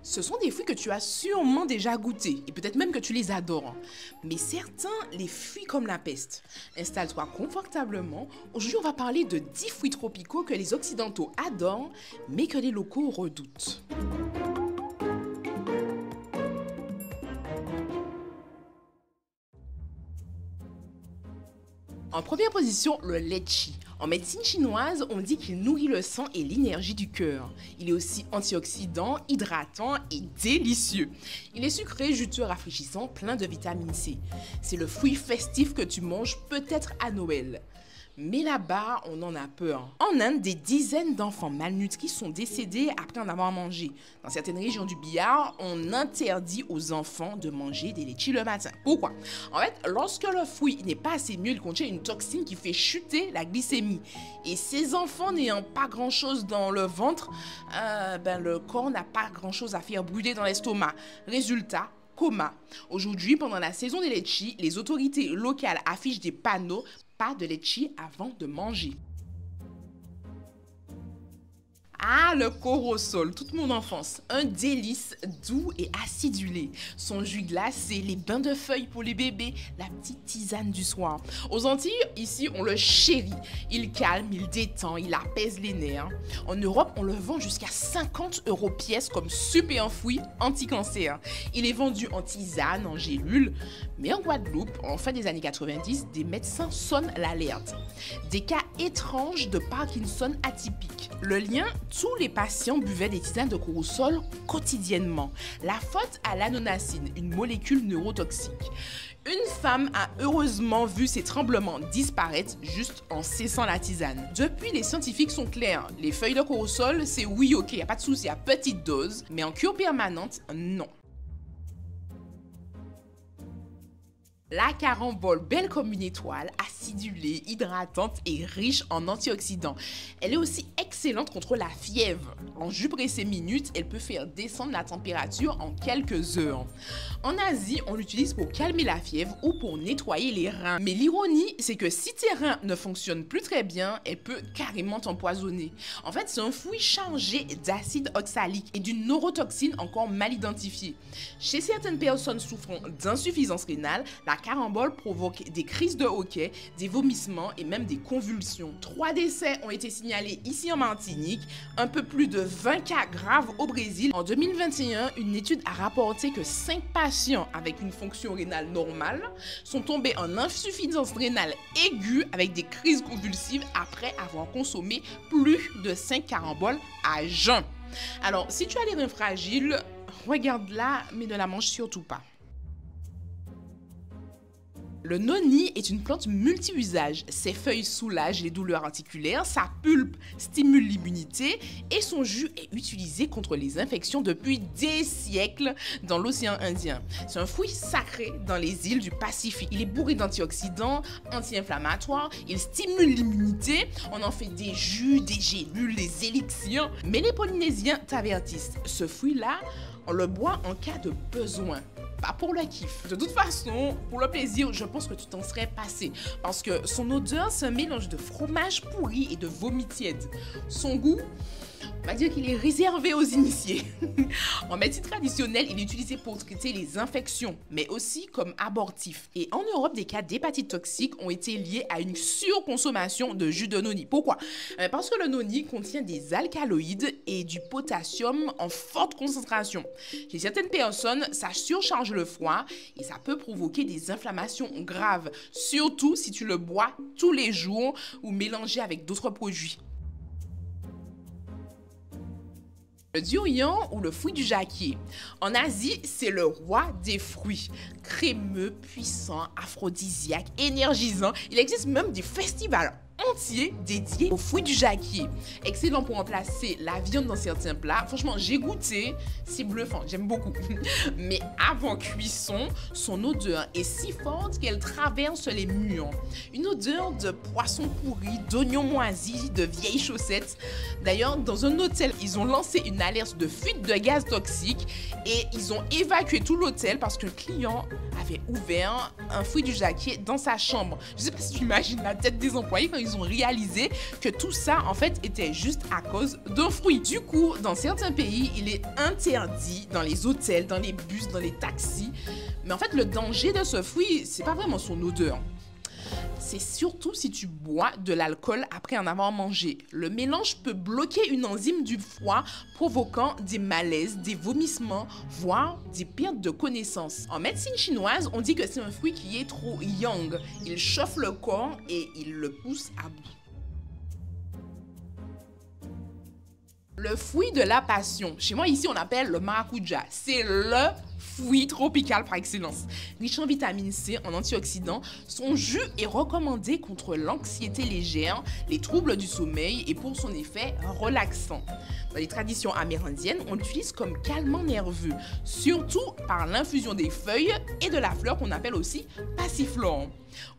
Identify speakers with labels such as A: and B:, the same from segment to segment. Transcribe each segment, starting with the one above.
A: Ce sont des fruits que tu as sûrement déjà goûtés et peut-être même que tu les adores. Mais certains les fuient comme la peste. Installe-toi confortablement. Aujourd'hui, on va parler de 10 fruits tropicaux que les Occidentaux adorent, mais que les locaux redoutent. En première position, le litchi. En médecine chinoise, on dit qu'il nourrit le sang et l'énergie du cœur. Il est aussi antioxydant, hydratant et délicieux. Il est sucré, juteux, rafraîchissant, plein de vitamine C. C'est le fruit festif que tu manges peut-être à Noël. Mais là-bas, on en a peur. En Inde, des dizaines d'enfants malnutris sont décédés après en avoir mangé. Dans certaines régions du Bihar, on interdit aux enfants de manger des litchis le matin. Pourquoi? En fait, lorsque le fruit n'est pas assez mûr, il contient une toxine qui fait chuter la glycémie. Et ces enfants n'ayant pas grand-chose dans le ventre, le corps n'a pas grand-chose à faire brûler dans l'estomac. Résultat, coma. Aujourd'hui, pendant la saison des litchis, les autorités locales affichent des panneaux « Pas de litchi avant de manger ». Ah, le corosol, toute mon enfance, un délice doux et acidulé. Son jus glacé, les bains de feuilles pour les bébés, la petite tisane du soir. Aux Antilles, ici, on le chérit. Il calme, il détend, il apaise les nerfs. En Europe, on le vend jusqu'à 50 € pièce comme super fruit anti-cancer. Il est vendu en tisane, en gélule. Mais en Guadeloupe, en fin des années 90, des médecins sonnent l'alerte. Des cas étranges de Parkinson atypique. Le lien, tous les patients buvaient des tisanes de corosol quotidiennement. La faute à l'anonacine, une molécule neurotoxique. Une femme a heureusement vu ses tremblements disparaître juste en cessant la tisane. Depuis, les scientifiques sont clairs. Les feuilles de corosol, c'est oui, ok, y a pas de souci, à petite dose, mais en cure permanente, non. La carambole, belle comme une étoile, acidulée, hydratante et riche en antioxydants. Elle est aussi excellente contre la fièvre. En jus pressé minutes, elle peut faire descendre la température en quelques heures. En Asie, on l'utilise pour calmer la fièvre ou pour nettoyer les reins. Mais l'ironie, c'est que si tes reins ne fonctionnent plus très bien, elle peut carrément t'empoisonner. En fait, c'est un fruit chargé d'acide oxalique et d'une neurotoxine encore mal identifiée. Chez certaines personnes souffrant d'insuffisance rénale, la carambole provoque des crises de hoquet, des vomissements et même des convulsions. 3 décès ont été signalés ici en Martinique, un peu plus de 20 cas graves au Brésil. En 2021, une étude a rapporté que 5 patients avec une fonction rénale normale sont tombés en insuffisance rénale aiguë avec des crises convulsives après avoir consommé plus de 5 caramboles à jeun. Alors, si tu as les reins fragiles, regarde-la, mais ne la mange surtout pas. Le noni est une plante multi-usage. Ses feuilles soulagent les douleurs articulaires, sa pulpe stimule l'immunité et son jus est utilisé contre les infections depuis des siècles dans l'océan Indien. C'est un fruit sacré dans les îles du Pacifique. Il est bourré d'antioxydants, anti-inflammatoires, il stimule l'immunité, on en fait des jus, des gélules, des élixirs. Mais les Polynésiens t'avertissent, ce fruit-là, on le boit en cas de besoin. Pas pour le kiff. De toute façon, pour le plaisir, je pense que tu t'en serais passé. Parce que son odeur, c'est un mélange de fromage pourri et de vomi tiède. Son goût, on va dire qu'il est réservé aux initiés. En médecine traditionnelle, il est utilisé pour traiter les infections, mais aussi comme abortif. Et en Europe, des cas d'hépatite toxique ont été liés à une surconsommation de jus de noni. Pourquoi? Parce que le noni contient des alcaloïdes et du potassium en forte concentration. Chez certaines personnes, ça surcharge le foie et ça peut provoquer des inflammations graves, surtout si tu le bois tous les jours ou mélangé avec d'autres produits. Le durian ou le fruit du jacquier. En Asie, c'est le roi des fruits. Crémeux, puissant, aphrodisiaque, énergisant. Il existe même des festivals entier dédié aux fruits du jacquier. Excellent pour remplacer la viande dans certains plats. Franchement, j'ai goûté, c'est bluffant, j'aime beaucoup. Mais avant cuisson, son odeur est si forte qu'elle traverse les murs. Une odeur de poisson pourri, d'oignons moisis, de vieilles chaussettes. D'ailleurs, dans un hôtel, ils ont lancé une alerte de fuite de gaz toxique et ils ont évacué tout l'hôtel parce qu'un client avait ouvert un fruit du jacquier dans sa chambre. Je sais pas si tu imagines la tête des employés quand ils ils ont réalisé que tout ça, en fait, était juste à cause d'un fruit. Du coup, dans certains pays, il est interdit dans les hôtels, dans les bus, dans les taxis. Mais en fait, le danger de ce fruit, c'est pas vraiment son odeur. C'est surtout si tu bois de l'alcool après en avoir mangé. Le mélange peut bloquer une enzyme du foie, provoquant des malaises, des vomissements, voire des pertes de connaissance. En médecine chinoise, on dit que c'est un fruit qui est trop yang. Il chauffe le corps et il le pousse à bout. Le fruit de la passion. Chez moi, ici, on appelle le maracuja. C'est le fruit tropical par excellence. Riche en vitamine C, en antioxydants, son jus est recommandé contre l'anxiété légère, les troubles du sommeil et pour son effet relaxant. Dans les traditions amérindiennes, on l'utilise comme calmant nerveux, surtout par l'infusion des feuilles et de la fleur qu'on appelle aussi passiflore.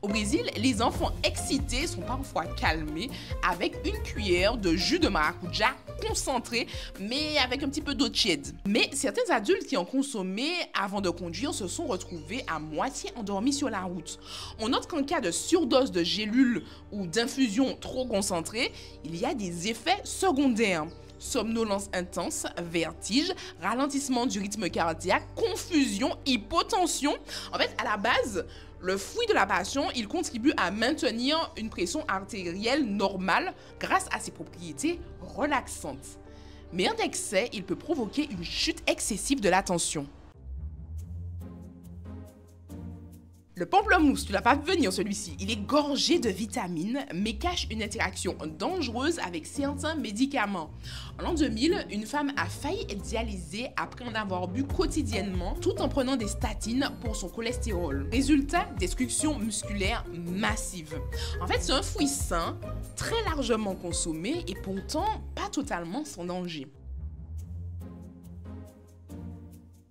A: Au Brésil, les enfants excités sont parfois calmés avec une cuillère de jus de maracuja concentré, mais avec un petit peu d'eau tiède. Mais certains adultes qui ont consommé avant de conduire se sont retrouvés à moitié endormis sur la route. On note qu'en cas de surdose de gélules ou d'infusion trop concentrée, il y a des effets secondaires. Somnolence intense, vertige, ralentissement du rythme cardiaque, confusion, hypotension. En fait, à la base, le fruit de la passion, il contribue à maintenir une pression artérielle normale grâce à ses propriétés relaxantes. Mais en excès, il peut provoquer une chute excessive de la tension. Le pamplemousse, tu l'as pas vu venir celui-ci, il est gorgé de vitamines mais cache une interaction dangereuse avec certains médicaments. En l'an 2000, une femme a failli être dialysée après en avoir bu quotidiennement tout en prenant des statines pour son cholestérol. Résultat, destruction musculaire massive. En fait, c'est un fruit sain, très largement consommé et pourtant pas totalement sans danger.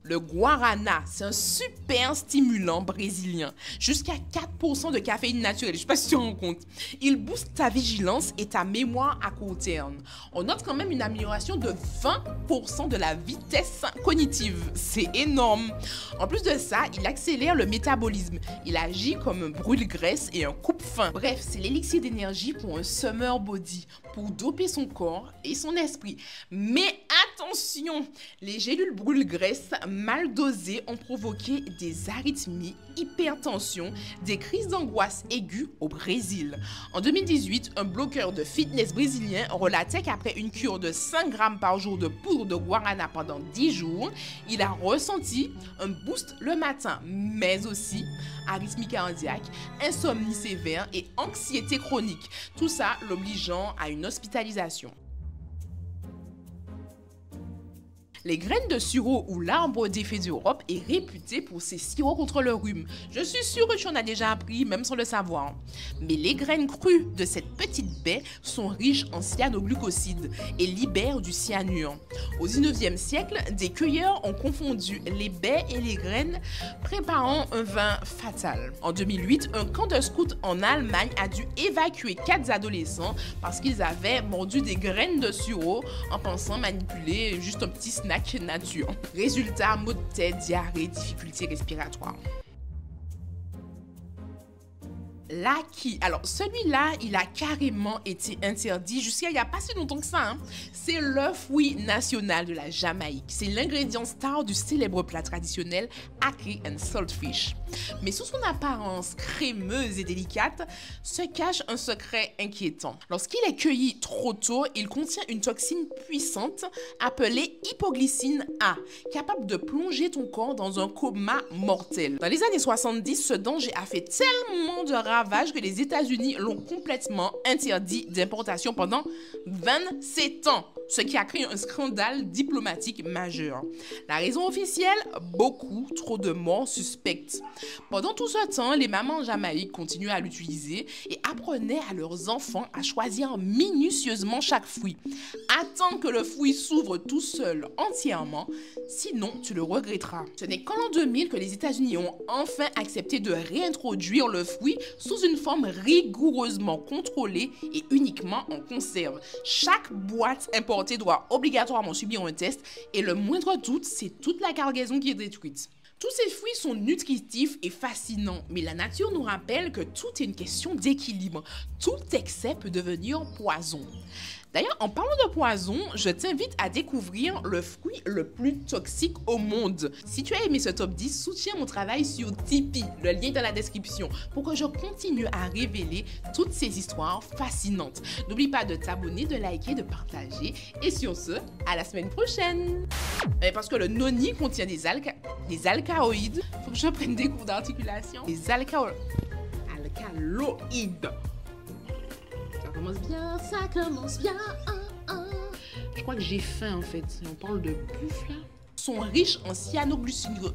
A: Le guarana, c'est un super stimulant brésilien. Jusqu'à 4% de caféine naturelle, je ne sais pas si tu te rends compte. Il booste ta vigilance et ta mémoire à court terme. On note quand même une amélioration de 20% de la vitesse cognitive. C'est énorme. En plus de ça, il accélère le métabolisme. Il agit comme un brûle-graisse et un coupe-faim. Bref, c'est l'élixir d'énergie pour un summer body, pour doper son corps et son esprit. Mais attention, les gélules brûle-graisse mal dosées ont provoqué des arythmies, hypertension, des crises d'angoisse aiguës au Brésil. En 2018, un blogueur de fitness brésilien relatait qu'après une cure de 5 grammes par jour de poudre de guarana pendant 10 jours, il a ressenti un boost le matin, mais aussi arythmie cardiaque, insomnie sévère et anxiété chronique. Tout ça l'obligeant à une hospitalisation. Les graines de sureau ou l'arbre des fées d'Europe est réputé pour ses sirops contre le rhume. Je suis sûre que tu en as déjà appris, même sans le savoir. Mais les graines crues de cette petite baie sont riches en cyanoglucosides et libèrent du cyanure. Au 19e siècle, des cueilleurs ont confondu les baies et les graines, préparant un vin fatal. En 2008, un camp de scouts en Allemagne a dû évacuer 4 adolescents parce qu'ils avaient mordu des graines de sureau en pensant manipuler juste un petit snack nature. Résultat, maux de tête, diarrhée, difficultés respiratoires. L'Aki. Alors, celui-là, il a carrément été interdit jusqu'à il n'y a pas si longtemps que ça. C'est le fruit national de la Jamaïque. C'est l'ingrédient star du célèbre plat traditionnel Ackee and Saltfish. Mais sous son apparence crémeuse et délicate, se cache un secret inquiétant. Lorsqu'il est cueilli trop tôt, il contient une toxine puissante appelée hypoglycine A, capable de plonger ton corps dans un coma mortel. Dans les années 70, ce danger a fait tellement de ravages que les États-Unis l'ont complètement interdit d'importation pendant 27 ans, ce qui a créé un scandale diplomatique majeur. La raison officielle, beaucoup trop de morts suspectes. Pendant tout ce temps, les mamans en Jamaïque continuaient à l'utiliser et apprenaient à leurs enfants à choisir minutieusement chaque fruit. Attends que le fruit s'ouvre tout seul entièrement, sinon tu le regretteras. Ce n'est qu'en l'an 2000 que les États-Unis ont enfin accepté de réintroduire le fruit sous une forme rigoureusement contrôlée et uniquement en conserve. Chaque boîte importée doit obligatoirement subir un test et le moindre doute, c'est toute la cargaison qui est détruite. Tous ces fruits sont nutritifs et fascinants, mais la nature nous rappelle que tout est une question d'équilibre. Tout excès peut devenir poison. D'ailleurs, en parlant de poison, je t'invite à découvrir le fruit le plus toxique au monde. Si tu as aimé ce top 10, soutiens mon travail sur Tipeee, le lien est dans la description, pour que je continue à révéler toutes ces histoires fascinantes. N'oublie pas de t'abonner, de liker, de partager, et sur ce, à la semaine prochaine. Parce que le noni contient des alcaloïdes. Faut que je prenne des cours d'articulation. Des alcaloïdes. Ça commence bien. Je crois que j'ai faim en fait. On parle de bouffe là. Sont riches en cyanoglucides.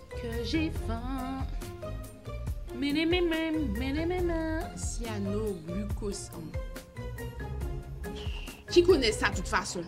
A: Que j'ai faim. Cyanoglucoside. Qui connaît ça de toute façon?